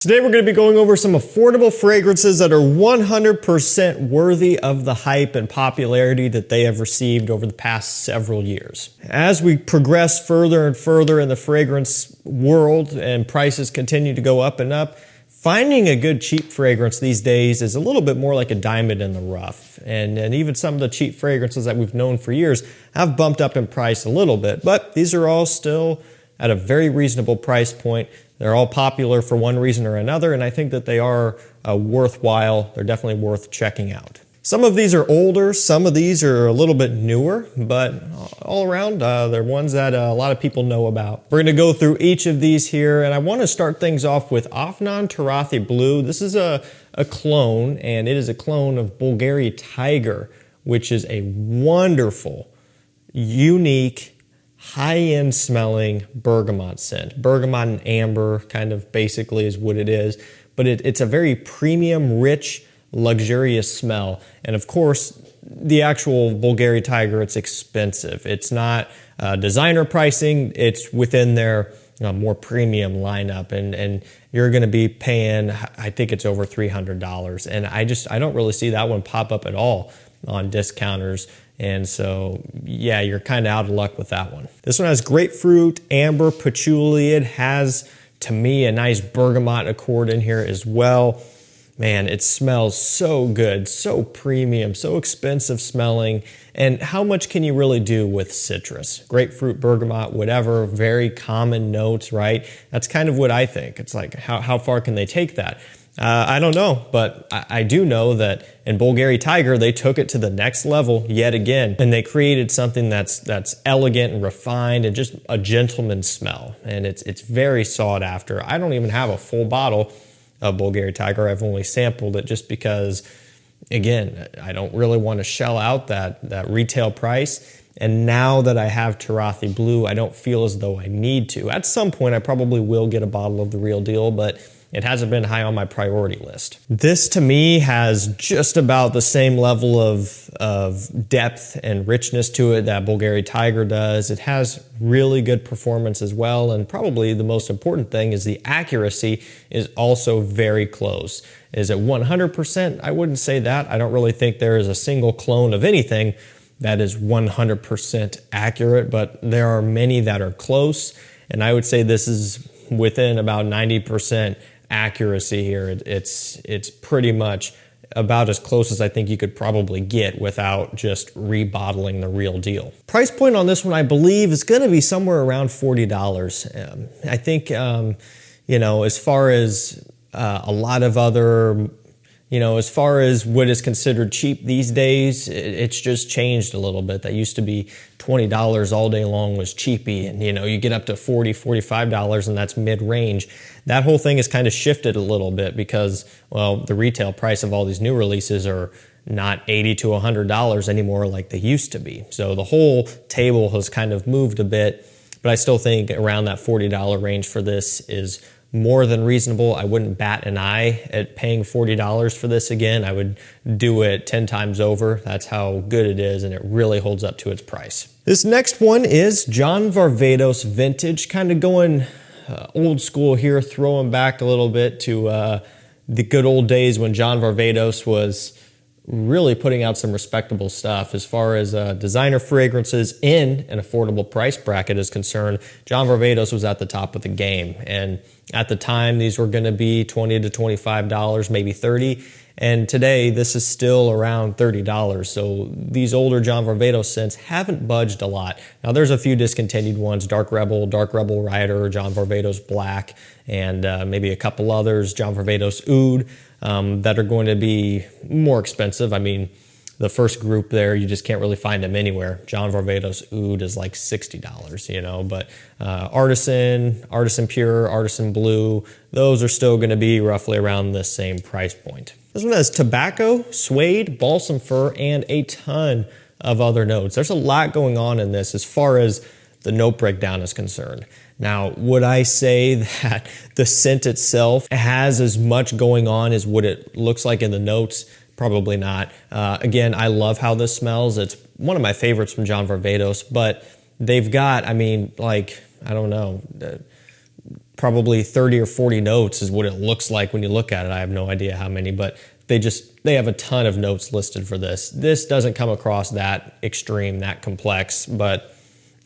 Today we're going to be going over some affordable fragrances that are 100% worthy of the hype and popularity that they have received over the past several years. As we progress further and further in the fragrance world and prices continue to go up and up, finding a good cheap fragrance these days is a little bit more like a diamond in the rough. And even some of the cheap fragrances that we've known for years have bumped up in price a little bit, but these are all still at a very reasonable price point. They're all popular for one reason or another, and I think that they are worthwhile. They're definitely worth checking out. Some of these are older, some of these are a little bit newer, but all around, they're ones that a lot of people know about. We're going to go through each of these here, and I want to start things off with Offenbach Toathy Blue. This is a clone, and it is a clone of Bulgari Tiger, which is a wonderful, unique, high-end smelling bergamot scent. Bergamot and amber kind of basically is what it is, but it's a very premium, rich, luxurious smell. And of course, the actual Bulgari Tiger, it's expensive. It's not designer pricing, it's within their more premium lineup, and you're going to be paying, I think it's over $300. And I don't really see that one pop up at all on discounters. And so, yeah, you're kind of out of luck with that one. This one has grapefruit, amber, patchouli. It has, to me, a nice bergamot accord in here as well. Man, it smells so good, so premium, so expensive smelling. And how much can you really do with citrus? Grapefruit, bergamot, whatever, very common notes, right? That's kind of what I think. It's like, how far can they take that? I don't know, but I do know that in Bulgari Tiger, they took it to the next level yet again, and they created something that's elegant and refined and just a gentleman's smell, and it's very sought after. I don't even have a full bottle of Bulgari Tiger. I've only sampled it just because, again, I don't really want to shell out that retail price. And now that I have Toathy Blue, I don't feel as though I need to. At some point, I probably will get a bottle of the real deal, but it hasn't been high on my priority list. This, to me, has just about the same level of depth and richness to it that Bulgari Tiger does. It has really good performance as well, and probably the most important thing is the accuracy is also very close. Is it 100%? I wouldn't say that. I don't really think there is a single clone of anything that is 100% accurate, but there are many that are close, and I would say this is within about 90% accuracy here. It's pretty much about as close as I think you could probably get without just rebottling the real deal. Price point on this one, I believe, is going to be somewhere around $40. I think, as far as a lot of other, as far as what is considered cheap these days, it's just changed a little bit. That used to be $20 all day long was cheapy, and you get up to $40, $45 and that's mid-range. That whole thing has kind of shifted a little bit because, well, the retail price of all these new releases are not $80 to $100 anymore like they used to be. So the whole table has kind of moved a bit, but I still think around that $40 range for this is more than reasonable. I wouldn't bat an eye at paying $40 for this again. I would do it 10 times over. That's how good it is, and it really holds up to its price. This next one is John Varvados Vintage, kind of going old school here, throwing back a little bit to the good old days when John Varvados was really putting out some respectable stuff as far as designer fragrances in an affordable price bracket is concerned. John Varvados was at the top of the game, and at the time these were going to be $20 to $25, maybe $30, and today this is still around $30. So these older John Varvados scents haven't budged a lot. Now there's a few discontinued ones: Dark Rebel Rider, John Varvados Black, and maybe a couple others, John Varvados Oud, that are going to be more expensive. I mean, the first group there, you just can't really find them anywhere. John Varvados Oud is like $60, but Artisan Pure, Artisan Blue, those are still going to be roughly around the same price point. This one has tobacco, suede, balsam fir, and a ton of other notes. There's a lot going on in this as far as the note breakdown is concerned. Now, would I say that the scent itself has as much going on as what it looks like in the notes? Probably not. Again, I love how this smells. It's one of my favorites from John Varvados, but they've got, I don't know, probably 30 or 40 notes is what it looks like when you look at it. I have no idea how many, but they have a ton of notes listed for this. This doesn't come across that extreme, that complex, but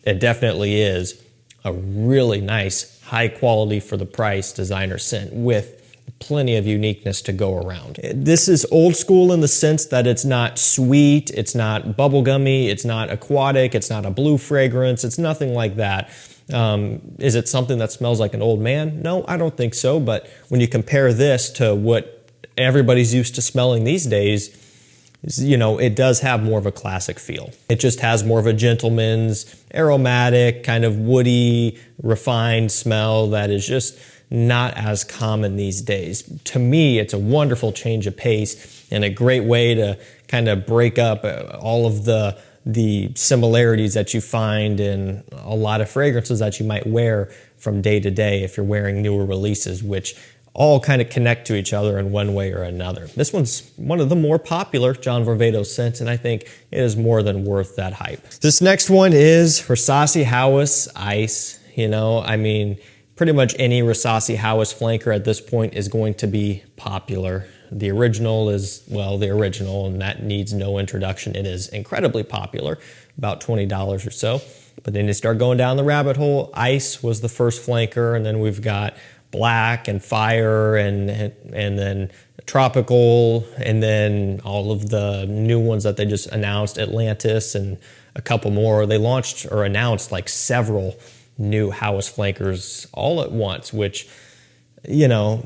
it definitely is a really nice, high quality for the price designer scent with plenty of uniqueness to go around. This is old school in the sense that it's not sweet, it's not bubblegummy, it's not aquatic, it's not a blue fragrance, it's nothing like that. Is it something that smells like an old man? No, I don't think so, but when you compare this to what everybody's used to smelling these days, you know, it does have more of a classic feel. It just has more of a gentleman's, aromatic, kind of woody, refined smell that is just not as common these days. To me, it's a wonderful change of pace and a great way to kind of break up all of the similarities that you find in a lot of fragrances that you might wear from day to day if you're wearing newer releases, which all kind of connect to each other in one way or another. This one's one of the more popular John Varvatos scents, and I think it is more than worth that hype. This next one is Rasi Howis Ice. You know, I mean, pretty much any Rasi Howis flanker at this point is going to be popular. The original is, well, the original, and that needs no introduction. It is incredibly popular, about $20 or so. But then you start going down the rabbit hole. Ice was the first flanker, and then we've got Black and Fire and then Tropical, and then all of the new ones that they just announced, Atlantis and a couple more. They launched or announced like several new Howis flankers all at once, which, you know,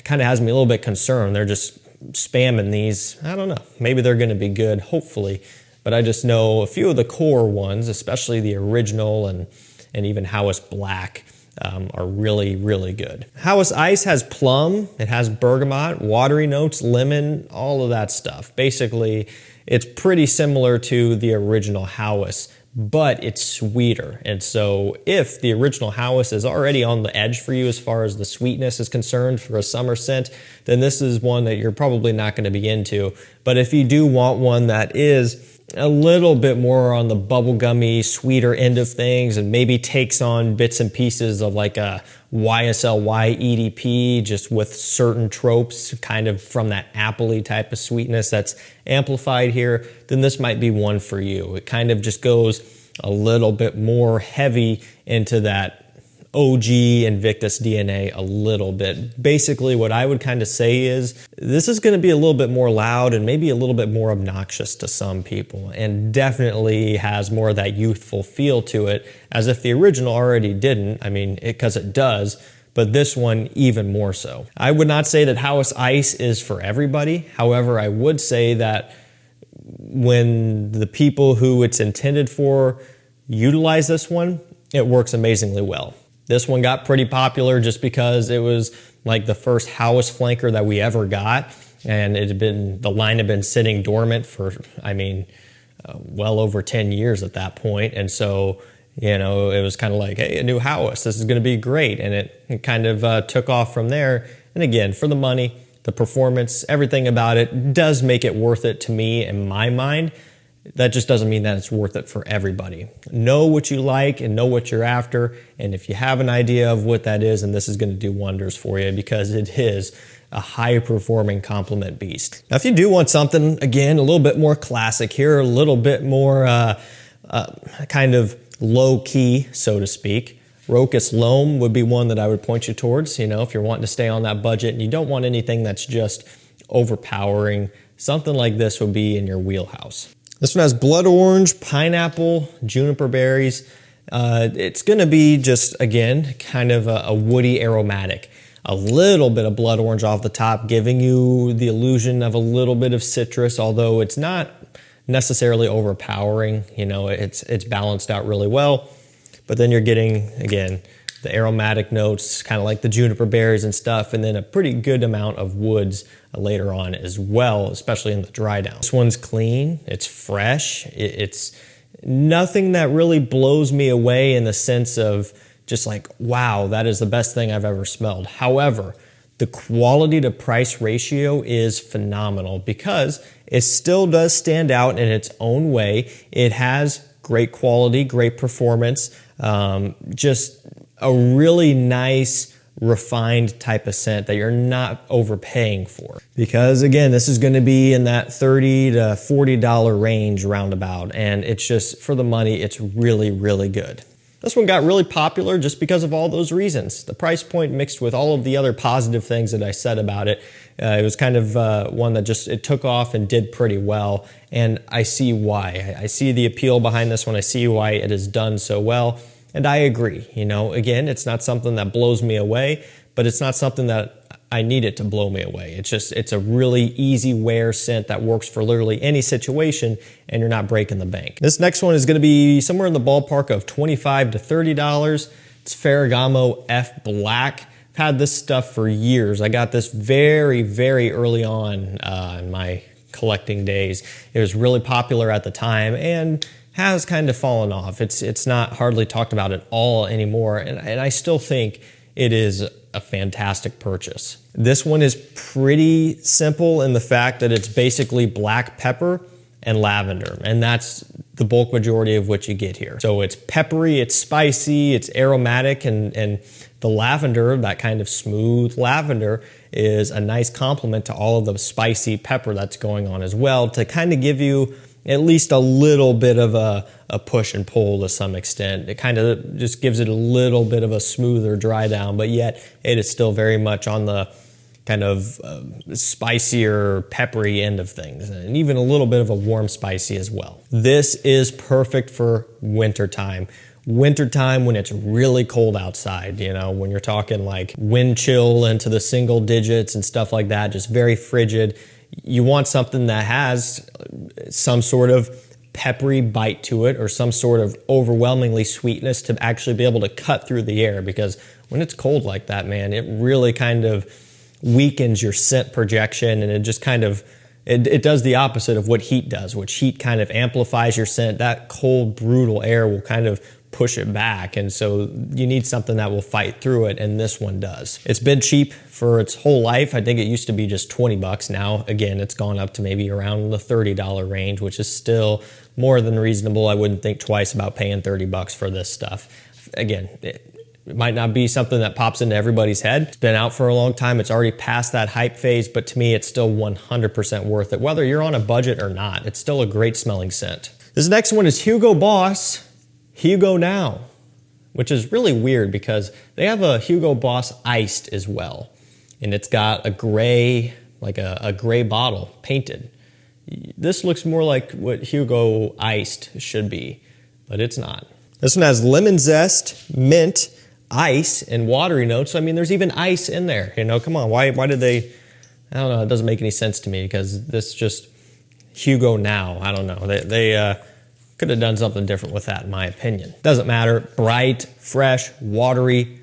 kind of has me a little bit concerned. They're just spamming these. I don't know. Maybe they're going to be good, hopefully. But I just know a few of the core ones, especially the original and even Howis Black, are really, really good. Howis Ice has plum, it has bergamot, watery notes, lemon, all of that stuff. Basically, it's pretty similar to the original Howis, but it's sweeter. And so if the original Howis is already on the edge for you as far as the sweetness is concerned for a summer scent, then this is one that you're probably not going to be into. But if you do want one that is a little bit more on the bubblegummy, sweeter end of things and maybe takes on bits and pieces of like a YSL EDP, just with certain tropes kind of from that appley type of sweetness that's amplified here, then this might be one for you. It kind of just goes a little bit more heavy into that OG Invictus DNA a little bit. Basically, what I would kind of say is this is going to be a little bit more loud and maybe a little bit more obnoxious to some people, and definitely has more of that youthful feel to it, as if the original already didn't. I mean, because it does, but this one even more so. I would not say that Howis Ice is for everybody. However, I would say that when the people who it's intended for utilize this one, it works amazingly well. This one got pretty popular just because it was like the first Howis flanker that we ever got, and the line had been sitting dormant for, I mean, well over 10 years at that point. And so, you know, it was kind of like, hey, a new Howis, this is going to be great. And it kind of took off from there. And again, for the money, the performance, everything about it does make it worth it to me in my mind. That just doesn't mean that it's worth it for everybody. Know what you like and know what you're after. And if you have an idea of what that is, and this is going to do wonders for you, because it is a high-performing complement beast. Now, if you do want something, again, a little bit more classic here, a little bit more kind of low-key, so to speak, Rasi Lom would be one that I would point you towards. You know, if you're wanting to stay on that budget and you don't want anything that's just overpowering, something like this would be in your wheelhouse. This one has blood orange, pineapple, juniper berries. It's going to be just, again, kind of a woody aromatic. A little bit of blood orange off the top, giving you the illusion of a little bit of citrus, although it's not necessarily overpowering. You know, it's balanced out really well. But then you're getting, again, the aromatic notes, kind of like the juniper berries and stuff, and then a pretty good amount of woods later on as well, especially in the dry down. This one's clean, it's fresh, it's nothing that really blows me away in the sense of just like, wow, that is the best thing I've ever smelled. However, the quality to price ratio is phenomenal because it still does stand out in its own way. It has great quality, great performance, just a really nice, refined type of scent that you're not overpaying for. Because again, this is going to be in that $30 to $40 range roundabout, and it's just, for the money, it's really, really good. This one got really popular just because of all those reasons. The price point mixed with all of the other positive things that I said about it. It was kind of one that just, it took off and did pretty well, and I see why. I see the appeal behind this one. I see why it has done so well. And I agree, you know, again, it's not something that blows me away, but it's not something that I need it to blow me away. It's just, it's a really easy wear scent that works for literally any situation, and you're not breaking the bank. This next one is going to be somewhere in the ballpark of $25 to $30. It's Farragamo F Black. I've had this stuff for years. I got this very, very early on in my collecting days. It was really popular at the time, and has kind of fallen off. It's not hardly talked about at all anymore, and I still think it is a fantastic purchase. This one is pretty simple in the fact that it's basically black pepper and lavender, and that's the bulk majority of what you get here. So it's peppery, it's spicy, it's aromatic, and the lavender, that kind of smooth lavender, is a nice complement to all of the spicy pepper that's going on as well, to kind of give you at least a little bit of a push and pull to some extent. It kind of just gives it a little bit of a smoother dry down, but yet it is still very much on the kind of spicier, peppery end of things, and even a little bit of a warm spicy as well. This is perfect for wintertime. Wintertime when it's really cold outside, you know, when you're talking like wind chill into the single digits and stuff like that, just very frigid. You want something that has some sort of peppery bite to it, or some sort of overwhelmingly sweetness to actually be able to cut through the air, because when it's cold like that, man, it really kind of weakens your scent projection, and it just kind of, it does the opposite of what heat does, which heat kind of amplifies your scent. That cold, brutal air will kind of push it back, and so you need something that will fight through it, and this one does. It's been cheap for its whole life. I think it used to be just 20 bucks. Now, again, it's gone up to maybe around the $30 range, which is still more than reasonable. I wouldn't think twice about paying 30 bucks for this stuff. Again, it might not be something that pops into everybody's head. It's been out for a long time. It's already past that hype phase, but to me, it's still 100% worth it. Whether you're on a budget or not, it's still a great smelling scent. This next one is Hugo Boss Hugo Now, which is really weird because they have a Hugo Boss Iced as well. And it's got a gray, like a gray bottle painted. This looks more like what Hugo Iced should be, but it's not. This one has lemon zest, mint, ice, and watery notes. I mean, there's even ice in there. You know, come on, why did they, I don't know, it doesn't make any sense to me, because this just Hugo Now, I don't know. They could have done something different with that, in my opinion. Doesn't matter. Bright, fresh, watery.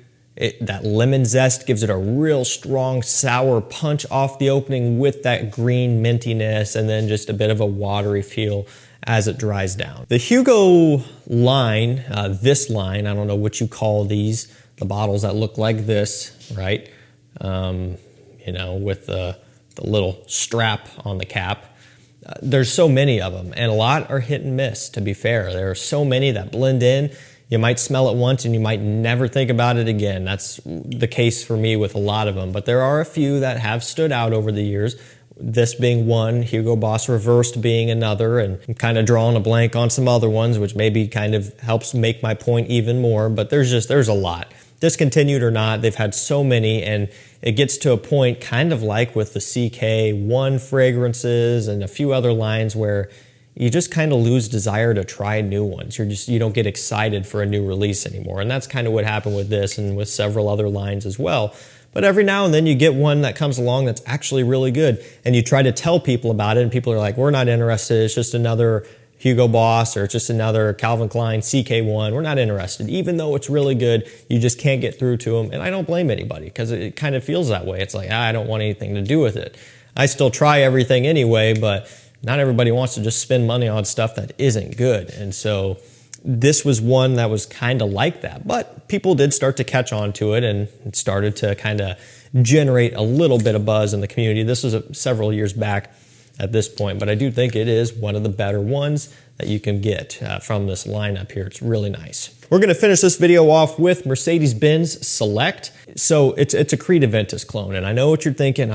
That lemon zest gives it a real strong sour punch off the opening with that green mintiness, and then just a bit of a watery feel as it dries down. The Hugo line, this line, I don't know what you call these, the bottles that look like this, right? You know, with the little strap on the cap. There's so many of them, and a lot are hit and miss, to be fair. There are so many that blend in. You might smell it once and you might never think about it again. That's the case for me with a lot of them, but there are a few that have stood out over the years. This being one, Hugo Boss Reversed being another, and I'm kind of drawing a blank on some other ones, which maybe kind of helps make my point even more, but there's a lot. Discontinued or not, they've had so many, and it gets to a point kind of like with the CK1 fragrances and a few other lines where you just kind of lose desire to try new ones. You don't get excited for a new release anymore. And that's kind of what happened with this and with several other lines as well. But every now and then you get one that comes along that's actually really good, and you try to tell people about it, and people are like, we're not interested, it's just another Hugo Boss, or it's just another Calvin Klein CK1. We're not interested. Even though it's really good, you just can't get through to them. And I don't blame anybody, because it kind of feels that way. It's like, I don't want anything to do with it. I still try everything anyway, but not everybody wants to just spend money on stuff that isn't good. And so this was one that was kind of like that. But people did start to catch on to it, and it started to kind of generate a little bit of buzz in the community. This was several years back. at this point, but I do think it is one of the better ones that you can get from this lineup here. It's really nice. We're going to finish this video off with Mercedes-Benz Select. So it's a Creed Aventus clone, and I know what you're thinking.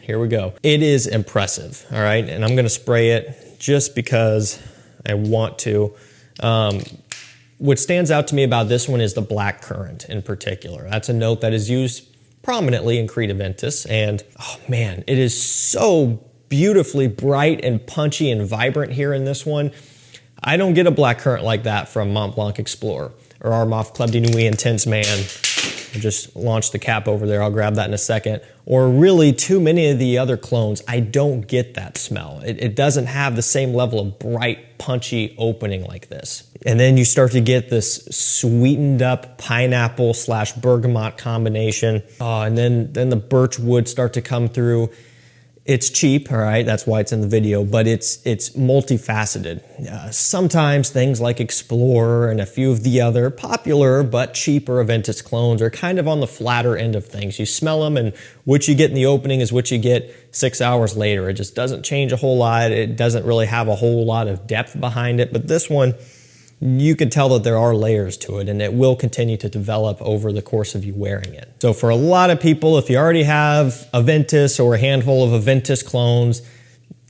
Here we go. It is impressive, all right? And I'm going to spray it just because I want to. What stands out to me about this one is the black currant in particular. That's a note that is used prominently in Creed Aventus, and oh man, it is so beautifully bright and punchy and vibrant here in this one. I don't get a black currant like that from Mont Blanc Explorer or Armaf Club de Nuit Intense Man. I just launched the cap over there. I'll grab that in a second. Or really too many of the other clones, I don't get that smell. It doesn't have the same level of bright, punchy opening like this. And then you start to get this sweetened up pineapple / bergamot combination. And then the birch wood start to come through. It's cheap, all right, that's why it's in the video, but it's multifaceted. Sometimes things like Explorer and a few of the other popular but cheaper Aventus clones are kind of on the flatter end of things. You smell them, and what you get in the opening is what you get 6 hours later. It just doesn't change a whole lot. It doesn't really have a whole lot of depth behind it, but this one, you can tell that there are layers to it, and it will continue to develop over the course of you wearing it. So for a lot of people, if you already have Aventus or a handful of Aventus clones,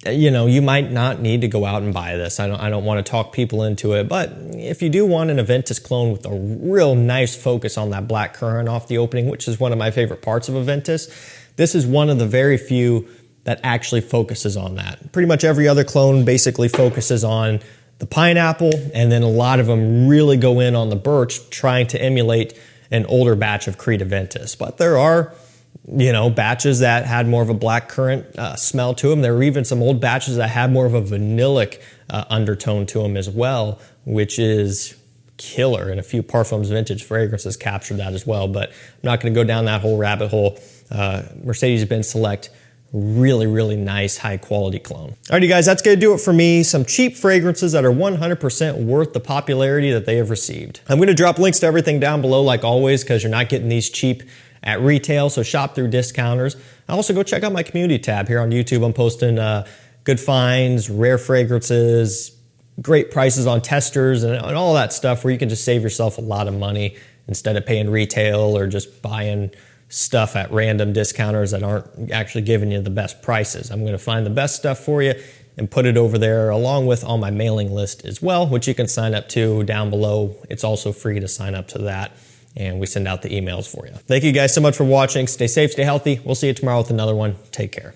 you know, you might not need to go out and buy this. I don't want to talk people into it, but if you do want an Aventus clone with a real nice focus on that black currant off the opening, which is one of my favorite parts of Aventus, this is one of the very few that actually focuses on that. Pretty much every other clone basically focuses on the pineapple, and then a lot of them really go in on the birch, trying to emulate an older batch of Creed Aventus. But there are, you know, batches that had more of a black currant smell to them. There were even some old batches that had more of a vanillic undertone to them as well, which is killer. And a few Parfums Vintage fragrances captured that as well. But I'm not going to go down that whole rabbit hole. Mercedes-Benz Select, really, really nice, high quality clone. Alrighty guys, that's gonna do it for me. Some cheap fragrances that are 100% worth the popularity that they have received. I'm gonna drop links to everything down below like always, because you're not getting these cheap at retail, so shop through discounters. Also go check out my community tab here on YouTube. I'm posting good finds, rare fragrances, great prices on testers, and all that stuff where you can just save yourself a lot of money instead of paying retail or just buying stuff at random discounters that aren't actually giving you the best prices. I'm going to find the best stuff for you and put it over there along with on my mailing list as well, which you can sign up to down below. It's also free to sign up to that, and we send out the emails for you. Thank you guys so much for watching. Stay safe, stay healthy. We'll see you tomorrow with another one. Take care.